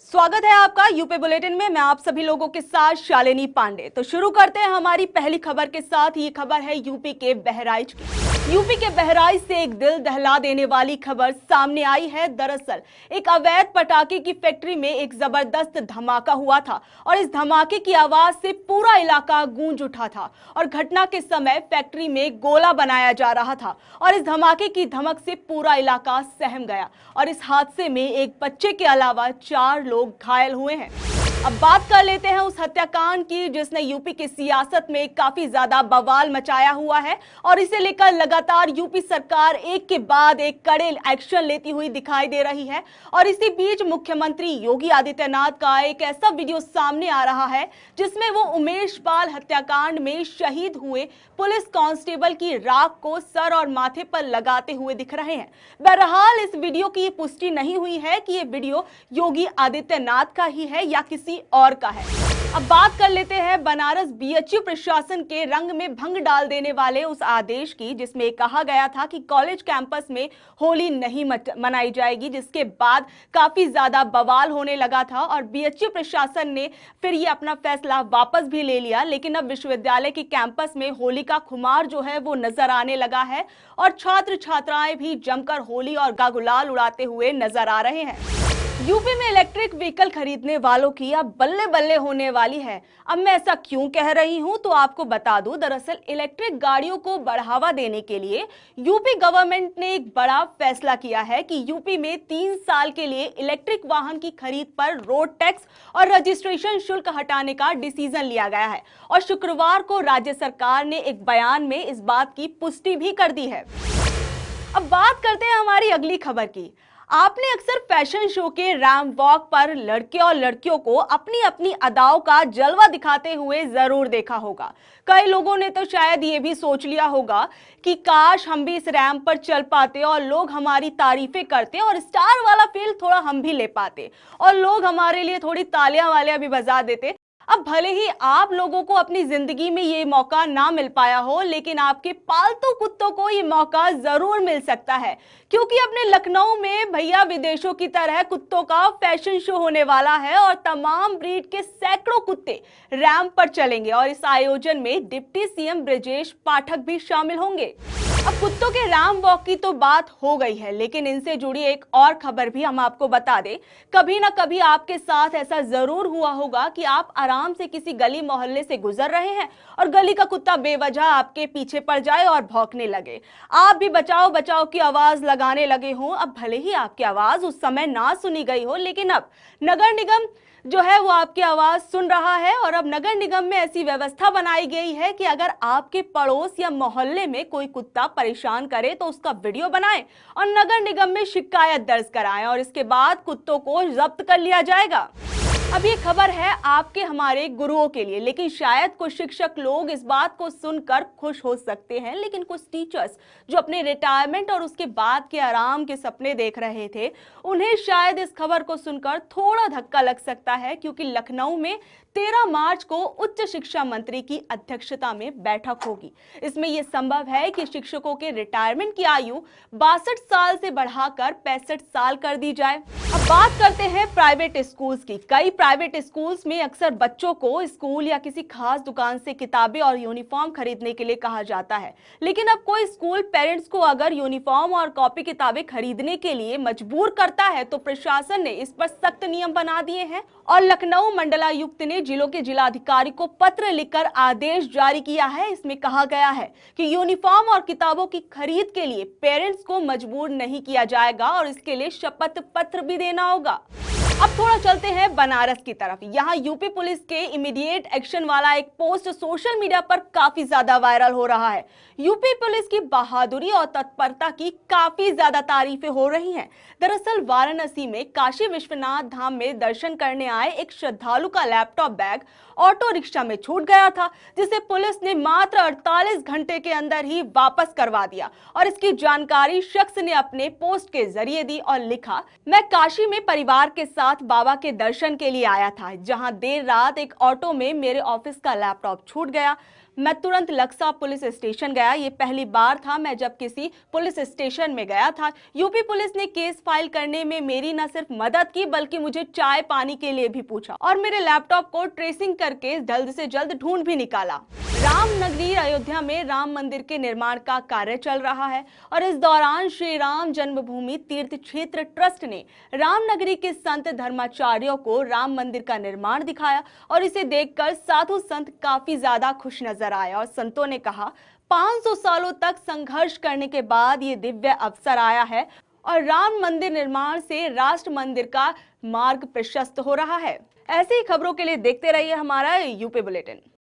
स्वागत है आपका यूपी बुलेटिन में। मैं आप सभी लोगों के साथ शालिनी पांडे। तो शुरू करते हैं हमारी पहली खबर के साथ। ये खबर है यूपी के बहराइच की। यूपी के बहराइच से एक दिल दहला देने वाली खबर सामने आई है। दरअसल एक अवैध पटाखे की फैक्ट्री में एक जबरदस्त धमाका हुआ था और इस धमाके की आवाज से पूरा इलाका गूंज उठा था और घटना के समय फैक्ट्री में गोला बनाया जा रहा था और इस धमाके की धमक से पूरा इलाका सहम गया और इस हादसे में एक बच्चे के अलावा 4 लोग घायल हुए हैं। अब बात कर लेते हैं उस हत्याकांड की जिसने यूपी की सियासत में काफी ज्यादा बवाल मचाया हुआ है और इसे लेकर लगातार यूपी सरकार एक के बाद एक कड़े एक्शन लेती हुई दिखाई दे रही है। और इसी बीच मुख्यमंत्री योगी आदित्यनाथ का एक ऐसा वीडियो सामने आ रहा है जिसमें वो उमेश पाल हत्याकांड में शहीद हुए पुलिस कांस्टेबल की राख को सर और माथे पर लगाते हुए दिख रहे हैं। बहरहाल इस वीडियो की पुष्टि नहीं हुई है कि ये वीडियो योगी आदित्यनाथ का ही है या किसी और का है। अब बात कर लेते हैं बनारस बीएचयू प्रशासन के रंग में भंग डाल देने वाले उस आदेश की जिसमें कहा गया था कि कॉलेज कैंपस में होली नहीं मनाई जाएगी, जिसके बाद काफी ज्यादा बवाल होने लगा था और बीएचयू प्रशासन ने फिर ये अपना फैसला वापस भी ले लिया। लेकिन अब विश्वविद्यालय के कैंपस में होली का खुमार जो है वो नजर आने लगा है और छात्र छात्राएं भी जमकर होली और गुलाल उड़ाते हुए नजर आ रहे हैं। यूपी में इलेक्ट्रिक व्हीकल खरीदने वालों की अब बल्ले बल्ले होने वाली है। अब मैं ऐसा क्यों कह रही हूं तो आपको बता दूं, दरअसल इलेक्ट्रिक गाड़ियों को बढ़ावा देने के लिए यूपी गवर्नमेंट ने एक बड़ा फैसला किया है कि यूपी में 3 साल के लिए इलेक्ट्रिक वाहन की खरीद पर रोड टैक्स और रजिस्ट्रेशन शुल्क हटाने का डिसीजन लिया गया है और शुक्रवार को राज्य सरकार ने एक बयान में इस बात की पुष्टि भी कर दी है। अब बात करते हैं हमारी अगली खबर की। आपने अक्सर फैशन शो के रैंप वॉक पर लड़के और लड़कियों को अपनी अपनी अदाओं का जलवा दिखाते हुए जरूर देखा होगा। कई लोगों ने तो शायद ये भी सोच लिया होगा कि काश हम भी इस रैंप पर चल पाते और लोग हमारी तारीफें करते और स्टार वाला फील थोड़ा हम भी ले पाते और लोग हमारे लिए थोड़ी तालियां वालियां भी बजा देते। अब भले ही आप लोगों को अपनी जिंदगी में ये मौका ना मिल पाया हो, लेकिन आपके पालतू कुत्तों को ये मौका जरूर मिल सकता है क्योंकि अपने लखनऊ में भैया विदेशों की तरह कुत्तों का फैशन शो होने वाला है और तमाम ब्रीड के सैकड़ों कुत्ते रैंप पर चलेंगे और इस आयोजन में डिप्टी सीएम ब्रजेश पाठक भी शामिल होंगे। अब कुत्तों के रैंप वॉक की तो बात हो गई है, लेकिन इनसे जुड़ी एक और खबर भी हम आपको बता दें। कभी ना कभी आपके साथ ऐसा जरूर हुआ होगा कि आप आराम से किसी गली मोहल्ले से गुजर रहे हैं और गली का कुत्ता बेवजह आपके पीछे पड़ जाए और भौंकने लगे। आप भी बचाओ बचाओ की आवाज लगाने लगे हों। अब भले ही आपकी आवाज उस समय ना सुनी गई हो, लेकिन अब नगर निगम जो है वो आपकी आवाज सुन रहा है और अब नगर निगम में ऐसी व्यवस्था बनाई गई है कि अगर आपके पड़ोस या मोहल्ले में कोई कुत्ता परेशान करे तो उसका वीडियो बनाएं और नगर निगम में शिकायत दर्ज कराएं और इसके बाद कुत्तों को जब्त कर लिया जाएगा। अब ये खबर है आपके हमारे गुरुओं के लिए, लेकिन शायद कुछ शिक्षक लोग इस बात को सुनकर खुश हो सकते हैं, लेकिन कुछ टीचर्स जो अपने रिटायरमेंट और उसके बाद के आराम के सपने देख रहे थे, उन्हें शायद इस खबर को सुनकर थोड़ा धक्का लग सकता है क्योंकि लखनऊ में 13 मार्च को उच्च शिक्षा मंत्री की अध्यक्षता में बैठक होगी। इसमें यह संभव है कि शिक्षकों के रिटायरमेंट की आयु 62 साल से बढ़ाकर 65 साल कर दी जाए। अब बात करते हैं प्राइवेट स्कूल्स की। कई प्राइवेट स्कूल्स में अक्सर बच्चों को स्कूल या किसी खास दुकान से किताबें और यूनिफॉर्म खरीदने के लिए कहा जाता है, लेकिन अब कोई स्कूल पेरेंट्स को अगर यूनिफॉर्म और कॉपी किताबें खरीदने के लिए मजबूर करता है तो प्रशासन ने इस पर सख्त नियम बना दिए हैं और लखनऊ मंडलायुक्त ने जिलों के जिलाधिकारी को पत्र लिखकर आदेश जारी किया है। इसमें कहा गया है कि यूनिफॉर्म और किताबों की खरीद के लिए पेरेंट्स को मजबूर नहीं किया जाएगा और इसके लिए शपथ पत्र भी देना होगा। अब थोड़ा चलते हैं बनारस की तरफ। यहाँ यूपी पुलिस के इमीडिएट एक्शन वाला एक पोस्ट सोशल मीडिया पर काफी ज्यादा वायरल हो रहा है। यूपी पुलिस की बहादुरी और तत्परता की काफी ज्यादा तारीफें हो रही हैं। दरअसल वाराणसी में काशी विश्वनाथ धाम में दर्शन करने आए एक श्रद्धालु का लैपटॉप बैग ऑटो रिक्शा में छूट गया था, जिसे पुलिस ने मात्र 48 घंटे के अंदर ही वापस करवा दिया और इसकी जानकारी शख्स ने अपने पोस्ट के जरिए दी और लिखा, मैं काशी में परिवार के साथ बाबा के दर्शन के लिए आया था, जहां देर रात एक ऑटो में मेरे ऑफिस का लैपटॉप छूट गया। मैं तुरंत लक्सा पुलिस स्टेशन गया। ये पहली बार था मैं जब किसी पुलिस स्टेशन में गया था। यूपी पुलिस ने केस फाइल करने में मेरी न सिर्फ मदद की बल्कि मुझे चाय पानी के लिए भी पूछा और मेरे लैपटॉप को ट्रेसिंग करके जल्द से जल्द ढूंढ भी निकाला। रामनगरी अयोध्या में राम मंदिर के निर्माण का कार्य चल रहा है और इस दौरान श्री राम जन्मभूमि तीर्थ क्षेत्र ट्रस्ट ने रामनगरी के संत धर्माचार्यों को राम मंदिर का निर्माण दिखाया और इसे देखकर साधु संत काफी ज्यादा खुश नजर आए और संतों ने कहा 500 सालों तक संघर्ष करने के बाद ये दिव्य अवसर आया है और राम मंदिर निर्माण से राष्ट्र मंदिर का मार्ग प्रशस्त हो रहा है। ऐसी ही खबरों के लिए देखते रहिए हमारा यूपी बुलेटिन।